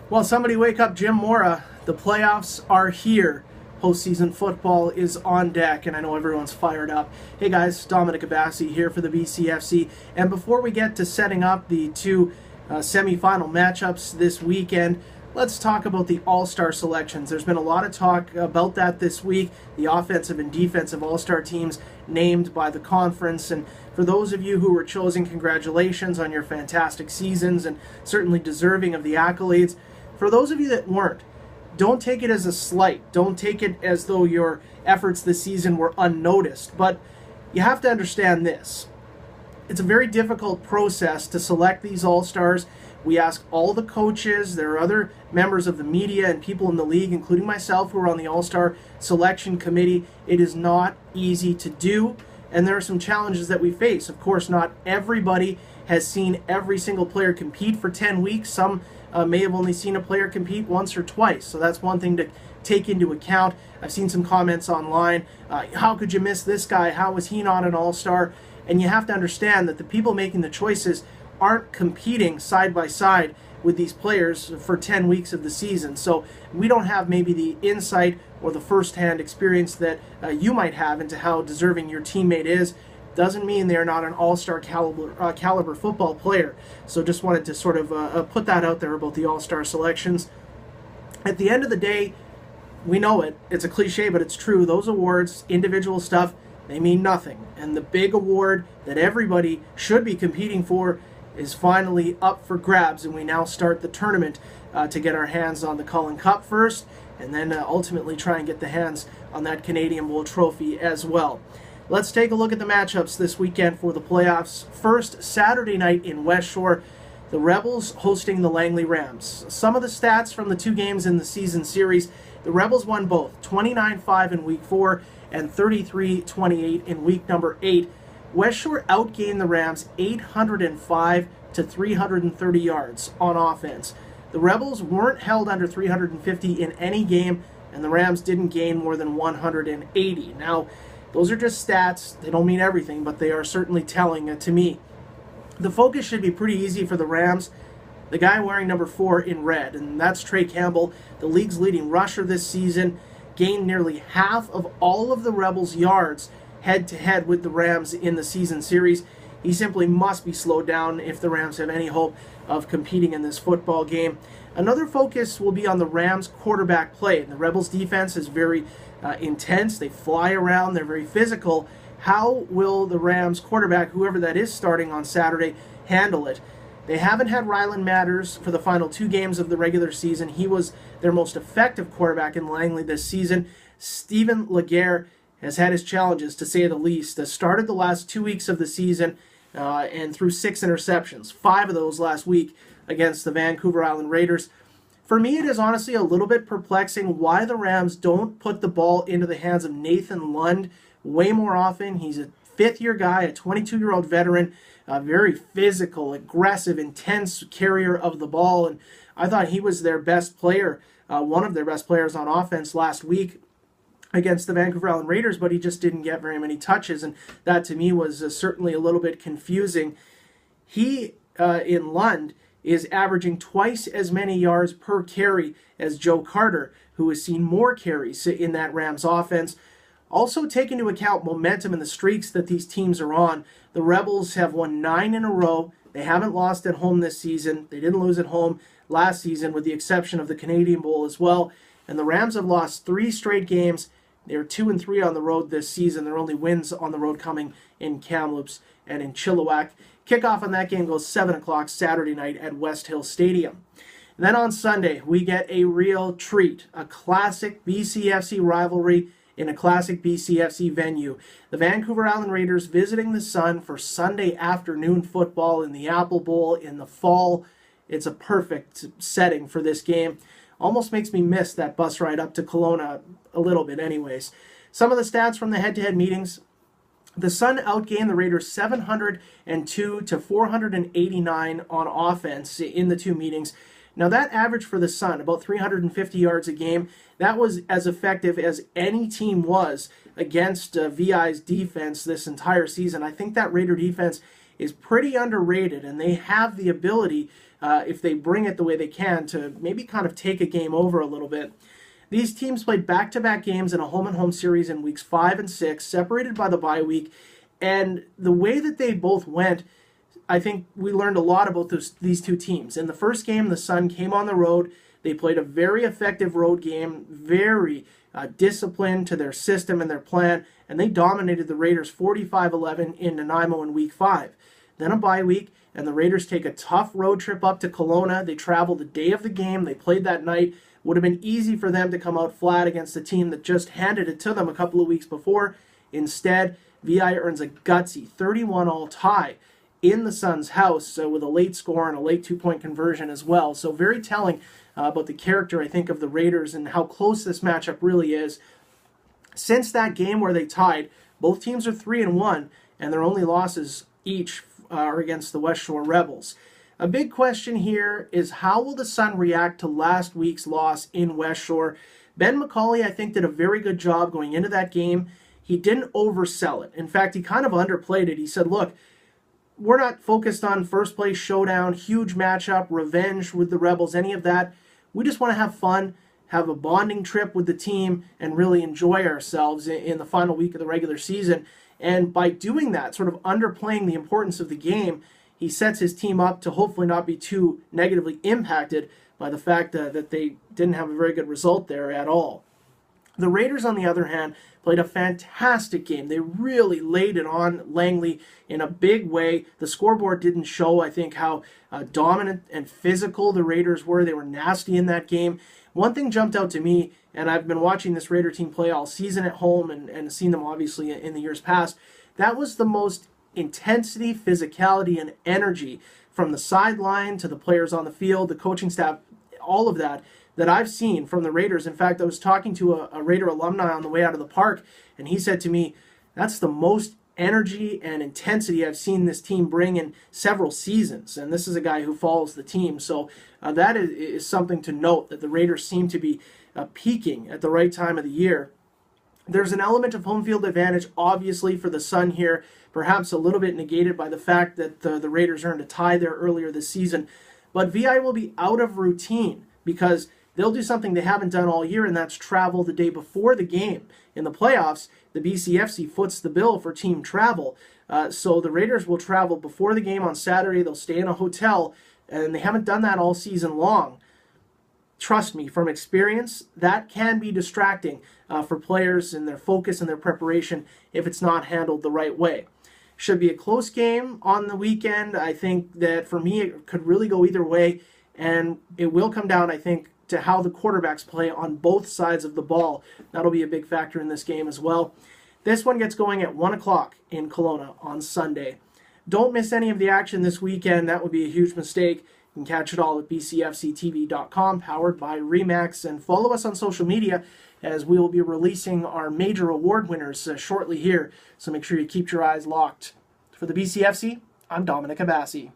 Well, somebody wake up Jim Mora. The playoffs are here. Postseason football is on deck, and I know everyone's fired up. Hey guys, Dominic Abassi here for the BCFC. And before we get to setting up the two semifinal matchups this weekend, let's talk about the All-Star selections. There's been a lot of talk about that this week. The offensive and defensive All-Star teams named by the conference. And for those of you who were chosen, congratulations on your fantastic seasons and certainly deserving of the accolades. For those of you that weren't, don't take it as a slight. Don't take it as though your efforts this season were unnoticed. But you have to understand this. It's a very difficult process to select these All-Stars. We ask all the coaches, there are other members of the media and people in the league, including myself, who are on the All-Star selection committee. It is not easy to do, and there are some challenges that we face. Of course, not everybody has seen every single player compete for 10 weeks. Some may have only seen a player compete once or twice, so that's one thing to take into account. I've seen some comments online, how could you miss this guy? How was he not an All-Star? And you have to understand that the people making the choices aren't competing side by side with these players for 10 weeks of the season. So we don't have maybe the insight or the first-hand experience that you might have into how deserving your teammate is. Doesn't mean they're not an all-star caliber football player. So just wanted to sort of put that out there about the all-star selections. At the end of the day, we know it. It's a cliche, but it's true. Those awards, individual stuff, they mean nothing. And the big award that everybody should be competing for is finally up for grabs, and we now start the tournament to get our hands on the Cullen Cup first, and then ultimately try and get the hands on that Canadian Bowl trophy as well. Let's take a look at the matchups this weekend for the playoffs. First, Saturday night in West Shore, the Rebels hosting the Langley Rams. Some of the stats from the two games in the season series: the Rebels won both, 29-5 in Week 4 and 33-28 in Week number 8. West Shore outgained the Rams 805 to 330 yards on offense. The Rebels weren't held under 350 in any game, and the Rams didn't gain more than 180. Now, those are just stats. They don't mean everything, but they are certainly telling to me. The focus should be pretty easy for the Rams. The guy wearing number 4 in red, and that's Trey Campbell, the league's leading rusher this season, gained nearly half of all of the Rebels' yards head-to-head with the Rams in the season series. He simply must be slowed down if the Rams have any hope of competing in this football game. Another focus will be on the Rams' quarterback play. The Rebels' defense is very intense. They fly around. They're very physical. How will the Rams' quarterback, whoever that is starting on Saturday, handle it? They haven't had Ryland Matters for the final 2 games of the regular season. He was their most effective quarterback in Langley this season. Stephen Laguerre has had his challenges, to say the least. Started the last 2 weeks of the season and threw 6 interceptions, 5 of those last week against the Vancouver Island Raiders. For me, it is honestly a little bit perplexing why the Rams don't put the ball into the hands of Nathan Lund way more often. He's a fifth-year guy, a 22-year-old veteran, a very physical, aggressive, intense carrier of the ball, and I thought he was their best player, one of their best players on offense last week against the Vancouver Island Raiders, but he just didn't get very many touches, and that to me was certainly a little bit confusing. He, in Lund, is averaging twice as many yards per carry as Joe Carter, who has seen more carries in that Rams offense. Also, take into account momentum and the streaks that these teams are on. The Rebels have won 9 in a row. They haven't lost at home this season. They didn't lose at home last season, with the exception of the Canadian Bowl as well. And the Rams have lost 3 straight games. They're 2-3 on the road this season. Their only wins on the road coming in Kamloops and in Chilliwack. Kickoff on that game goes 7 o'clock Saturday night at West Hill Stadium. And then on Sunday, we get a real treat, a classic BCFC rivalry in a classic BCFC venue. The Vancouver Island Raiders visiting the Sun for Sunday afternoon football in the Apple Bowl in the fall. It's a perfect setting for this game. Almost makes me miss that bus ride up to Kelowna a little bit anyways. Some of the stats from the head-to-head meetings: the Sun outgained the Raiders 702 to 489 on offense in the 2 meetings. Now that average for the Sun, about 350 yards a game, that was as effective as any team was against VI's defense this entire season. I think that Raider defense is pretty underrated, and they have the ability if they bring it the way they can to maybe kind of take a game over a little bit. These teams played back-to-back games in a home-and-home series in weeks 5 and 6, separated by the bye week, and the way that they both went, I think we learned a lot about these two teams. In the first game, the Sun came on the road. They played a very effective road game, very disciplined to their system and their plan, and they dominated the Raiders 45-11 in Nanaimo in week 5. Then a bye week, and the Raiders take a tough road trip up to Kelowna. They travel the day of the game. They played that night. Would have been easy for them to come out flat against a team that just handed it to them a couple of weeks before. Instead, VI earns a gutsy 31-all tie in the Suns' house with a late score and a late two-point conversion as well. So very telling about the character, I think, of the Raiders and how close this matchup really is. Since that game where they tied, both teams are 3-1, and their only losses each are against the West Shore Rebels. A big question here is how will the Sun react to last week's loss in West Shore? Ben McCauley, I think, did a very good job going into that game. He didn't oversell it. In fact, he kind of underplayed it. He said, look, we're not focused on first place showdown, huge matchup, revenge with the Rebels, any of that. We just want to have fun, have a bonding trip with the team, and really enjoy ourselves in the final week of the regular season. And by doing that, sort of underplaying the importance of the game, he sets his team up to hopefully not be too negatively impacted by the fact that they didn't have a very good result there at all. The Raiders, on the other hand, played a fantastic game. They really laid it on Langley in a big way. The scoreboard didn't show, I think, how dominant and physical the Raiders were. They were nasty in that game. One thing jumped out to me, and I've been watching this Raider team play all season at home and seen them obviously in the years past. That was the most intensity, physicality, and energy from the sideline to the players on the field, the coaching staff, all of that I've seen from the Raiders. In fact, I was talking to a Raider alumni on the way out of the park, and he said to me, that's the most energy and intensity I've seen this team bring in several seasons. And this is a guy who follows the team. So that is something to note, that the Raiders seem to be peaking at the right time of the year. There's an element of home field advantage, obviously, for the Sun here, perhaps a little bit negated by the fact that the Raiders earned a tie there earlier this season. But VI will be out of routine because they'll do something they haven't done all year, and that's travel the day before the game. In the playoffs, the BCFC foots the bill for team travel. So the Raiders will travel before the game on Saturday. They'll stay in a hotel, and they haven't done that all season long. Trust me, from experience, that can be distracting for players in their focus and their preparation if it's not handled the right way. Should be a close game on the weekend. I think that for me it could really go either way, and it will come down, I think, to how the quarterbacks play on both sides of the ball. That'll be a big factor in this game as well. This one gets going at 1 o'clock in Kelowna on Sunday. Don't miss any of the action this weekend. That would be a huge mistake. You can catch it all at bcfctv.com, powered by Remax, and follow us on social media as we will be releasing our major award winners shortly here. So make sure you keep your eyes locked. For the BCFC, I'm Dominic Abassi.